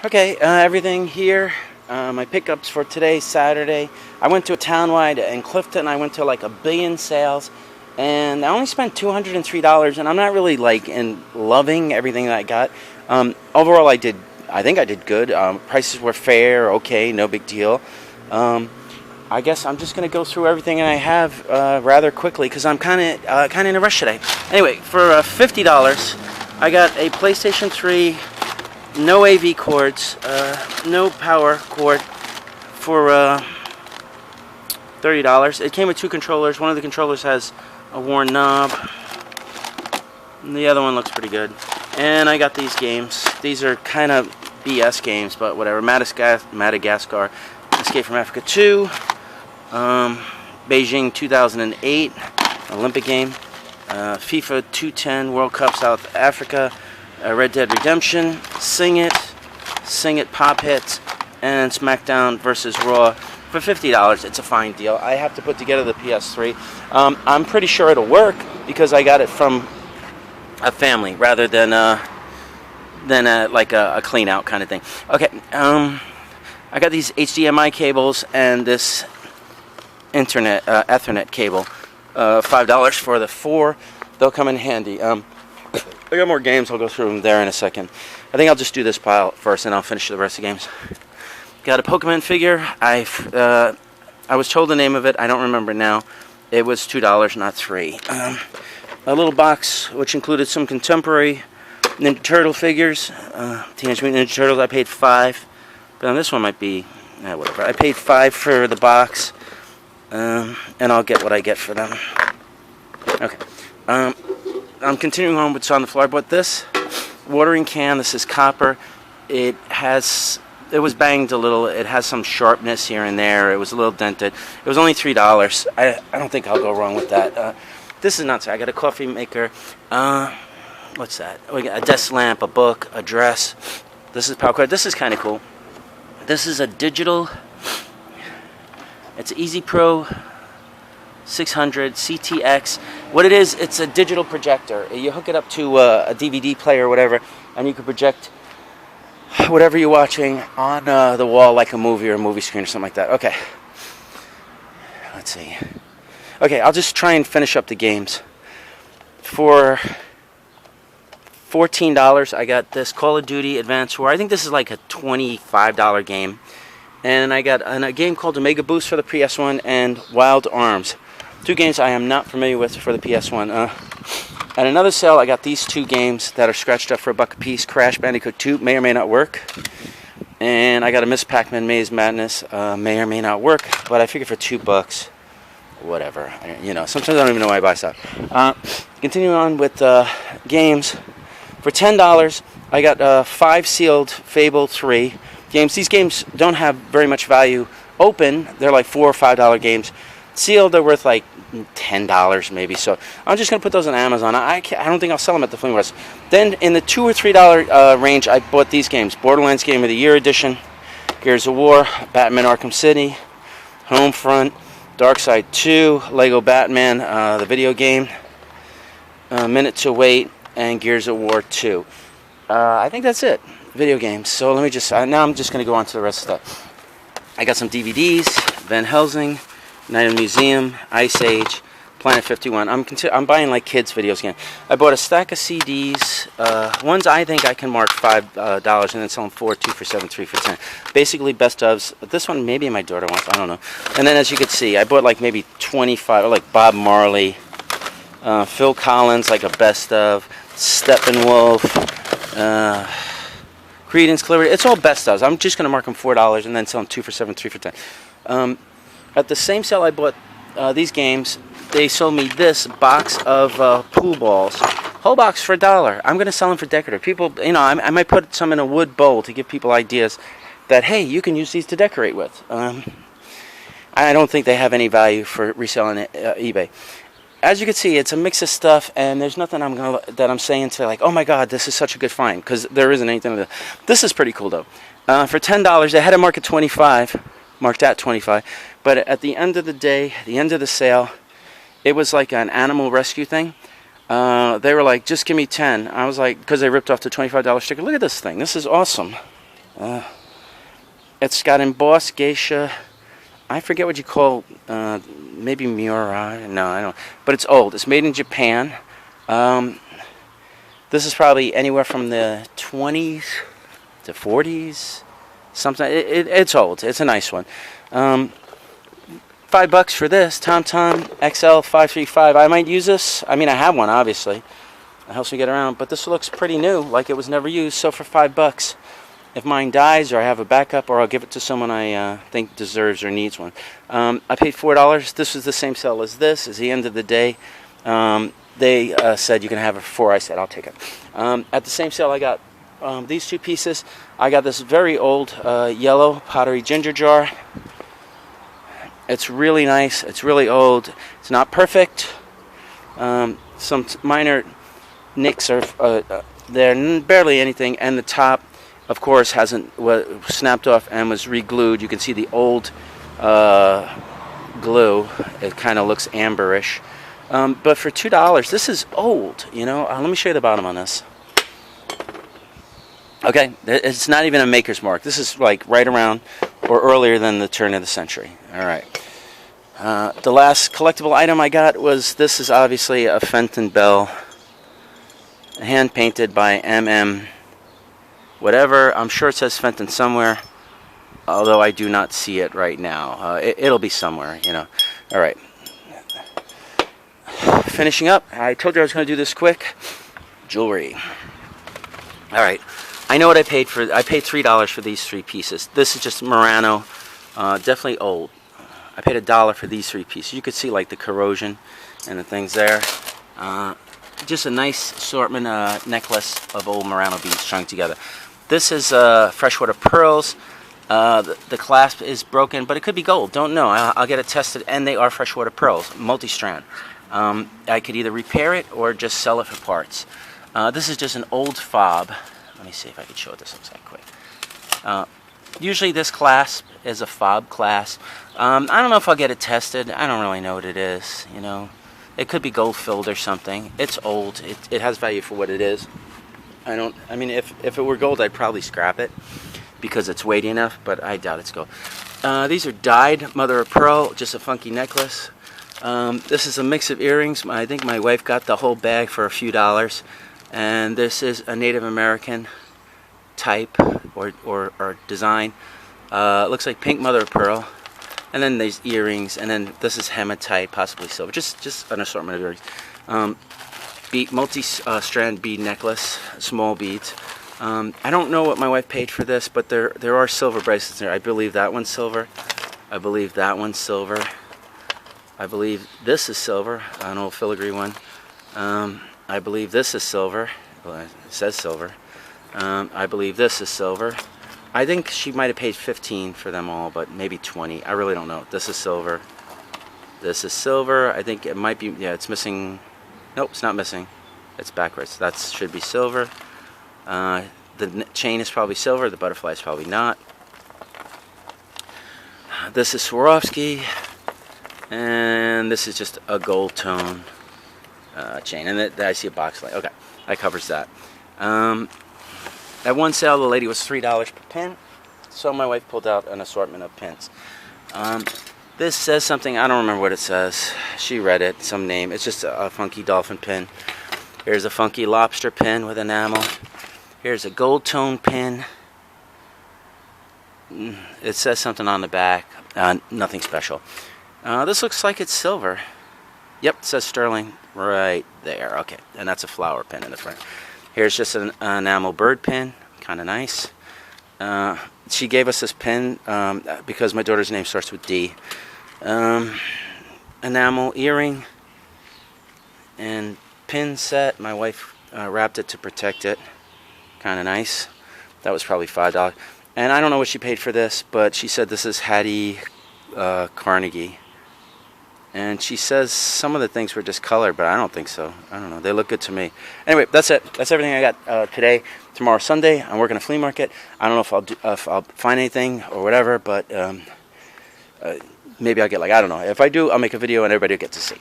Okay, everything here. My pickups for today, Saturday. I went to a townwide in Clifton. I went to like a billion sales, and I only spent $203. And I'm not really like in loving everything that I got. Overall, I think I did good. Prices were fair, okay, no big deal. I guess I'm just gonna go through everything I have rather quickly because I'm kind of in a rush today. Anyway, for $50, I got a PlayStation 3. No AV cords, no power cord for $30. It came with two controllers. One of the controllers has a worn knob, and the other one looks pretty good. And I got these games. These are kind of BS games, but whatever. Madagascar, Escape from Africa 2, Beijing 2008, Olympic game, FIFA 210 World Cup South Africa, Red Dead Redemption, Sing It, Pop Hits, and SmackDown vs. Raw for $50. It's a fine deal. I have to put together the PS3. I'm pretty sure it'll work because I got it from a family rather than like a clean out kind of thing. Okay, I got these HDMI cables and this internet Ethernet cable. $5 for the 4. They'll come in handy. I got more games. I'll go through them there in a second. I think I'll just do this pile first, and I'll finish the rest of the games. Got a Pokemon figure. I was told the name of it. I don't remember now. It was $2, not $3. A little box which included some contemporary Ninja Turtle figures. Teenage Mutant Ninja Turtles. I paid $5, but on this one might be whatever. I paid $5 for the box, and I'll get what I get for them. Okay. I'm continuing on with what's on the floor. I bought this watering can. This is copper. It was banged a little. It has some sharpness here and there. It was a little dented. It was only $3. I don't think I'll go wrong with that. This is not. I got a coffee maker. What's that? We got a desk lamp, a book, a dress. This is power cord. This is kind of cool. This is a digital. It's Easy Pro 600 CTX. What it is, it's a digital projector. You hook it up to a DVD player or whatever, and you can project whatever you're watching on the wall like a movie or a movie screen or something like that. Okay. Let's see. Okay, I'll just try and finish up the games. For $14, I got this Call of Duty Advanced War. I think this is like a $25 game. And I got a game called Omega Boost for the PS1 and Wild Arms. Two games I am not familiar with for the PS1. At another sale, I got these two games that are scratched up for $1 a piece. Crash Bandicoot 2 may or may not work. And I got a Miss Pac-Man Maze Madness, may or may not work. But I figured for $2, whatever. Sometimes I don't even know why I buy stuff. Continuing on with games. For $10, I got 5 sealed Fable 3 games. These games don't have very much value open. They're like $4 or $5 games. Sealed, they're worth like $10 maybe. So I'm just gonna put those on Amazon. I don't think I'll sell them at the Flea Markets. Then in the $2 or $3 range, I bought these games: Borderlands Game of the Year edition, Gears of War, Batman Arkham City, Homefront, Darkseid 2, Lego Batman, the video game, Minute to Wait, and Gears of War 2. I think that's it. Video games. So let me just now I'm just going to go on to the rest of stuff. I got some DVDs: Van Helsing, Night of the Museum, Ice Age, Planet 51. I'm buying like kids videos again. I bought a stack of CDs. Ones I think I can mark $5 and then sell them for $2 for $7, $3 for $10. Basically best ofs. This one maybe my daughter wants. I don't know. And then as you can see, I bought like maybe 25, like Bob Marley, Phil Collins, like a best of, Steppenwolf, Creedence Clearwater. It's all best ofs. I'm just going to mark them $4 and then sell them $2 for $7, $3 for $10. At the same sale I bought these games, they sold me this box of pool balls. Whole box for $1. I'm going to sell them for decorative. People, I might put some in a wood bowl to give people ideas that, hey, you can use these to decorate with. I don't think they have any value for reselling at eBay. As you can see, it's a mix of stuff, and there's nothing that I'm saying to like, oh my God, this is such a good find, because there isn't anything. This is pretty cool though. For $10, they had it marked at $25, marked at $25, but at the end of the day, the end of the sale, it was like an animal rescue thing. They were like, just give me 10. I was like, because they ripped off the $25 sticker. Look at this thing. This is awesome. It's got embossed geisha. I forget what you call, maybe Miura. No, I don't. But it's old. It's made in Japan. This is probably anywhere from the 20s to 40s. Something. It's old. It's a nice one. $5 for this TomTom XL 535. I might use this. I mean, I have one, obviously. It helps me get around. But this looks pretty new, like it was never used. So for $5, if mine dies, or I have a backup, or I'll give it to someone I think deserves or needs one. I paid $4. This was the same sale as this. At the end of the day, they said you can have it for 4. I said I'll take it. At the same sale, I got these 2 pieces. I got this very old yellow pottery ginger jar. It's really nice. It's really old. It's not perfect. Some minor nicks are there, barely anything, and the top, of course, was snapped off and was re-glued. You can see the old glue. It kind of looks amberish. But for $2, this is old. You know, let me show you the bottom on this. Okay, it's not even a maker's mark. This is like right around or earlier than the turn of the century. All right. The last collectible item I got was, this is obviously a Fenton Bell, hand painted by MM whatever. I'm sure it says Fenton somewhere, although I do not see it right now. It'll be somewhere, you know. All right. Finishing up. I told you I was going to do this quick. Jewelry. All right. I know what I paid for. I paid $3 for these 3 pieces. This is just Murano. Definitely old. I paid $1 for these 3 pieces. You could see like the corrosion and the things there. Just a nice assortment necklace of old Murano beads strung together. This is freshwater pearls. The clasp is broken, but it could be gold. Don't know. I'll get it tested, and they are freshwater pearls, multi-strand. I could either repair it or just sell it for parts. This is just an old fob. Let me see if I can show what this looks like quick. Usually this clasp is a fob clasp. I don't know if I'll get it tested. I don't really know what it is, you know. It could be gold filled or something. It's old. It has value for what it is. I mean, if it were gold, I'd probably scrap it because it's weighty enough, but I doubt it's gold. These are dyed mother of pearl, just a funky necklace. This is a mix of earrings. I think my wife got the whole bag for a few dollars. And this is a Native American type or design. Looks like pink mother of pearl. And then these earrings, and then this is hematite, possibly silver. Just an assortment of earrings. Multi-strand bead necklace, small beads. I don't know what my wife paid for this, but there are silver bracelets there. I believe that one's silver. I believe that one's silver. I believe this is silver, an old filigree one. I believe this is silver. Well, it says silver. I believe this is silver. I think she might have paid $15 for them all, but maybe $20. I really don't know. This is silver. This is silver. I think it might be, yeah, it's missing. Nope, it's not missing. It's backwards. That should be silver. The chain is probably silver. The butterfly is probably not. This is Swarovski. And this is just a gold tone chain. And I see a box light. Okay, that covers that. At one sale, the lady was $3 per pin. So my wife pulled out an assortment of pins. This says something. I don't remember what it says. She read it, some name. It's just a funky dolphin pin. Here's a funky lobster pin with enamel. Here's a gold tone pin. It says something on the back. Nothing special. This looks like it's silver. Yep, it says sterling right there. Okay, and that's a flower pin in the front. Here's just an enamel bird pin. Kind of nice. She gave us this pin because my daughter's name starts with D. Enamel earring and pin set. My wife wrapped it to protect it. Kind of nice. That was probably $5. And I don't know what she paid for this, but she said this is Hattie Carnegie. And she says some of the things were discolored, but I don't think so. I don't know. They look good to me. Anyway, that's it. That's everything I got today. Tomorrow, Sunday, I'm working a flea market. I don't know if I'll find anything or whatever, but maybe I'll get, like, I don't know. If I do, I'll make a video and everybody will get to see.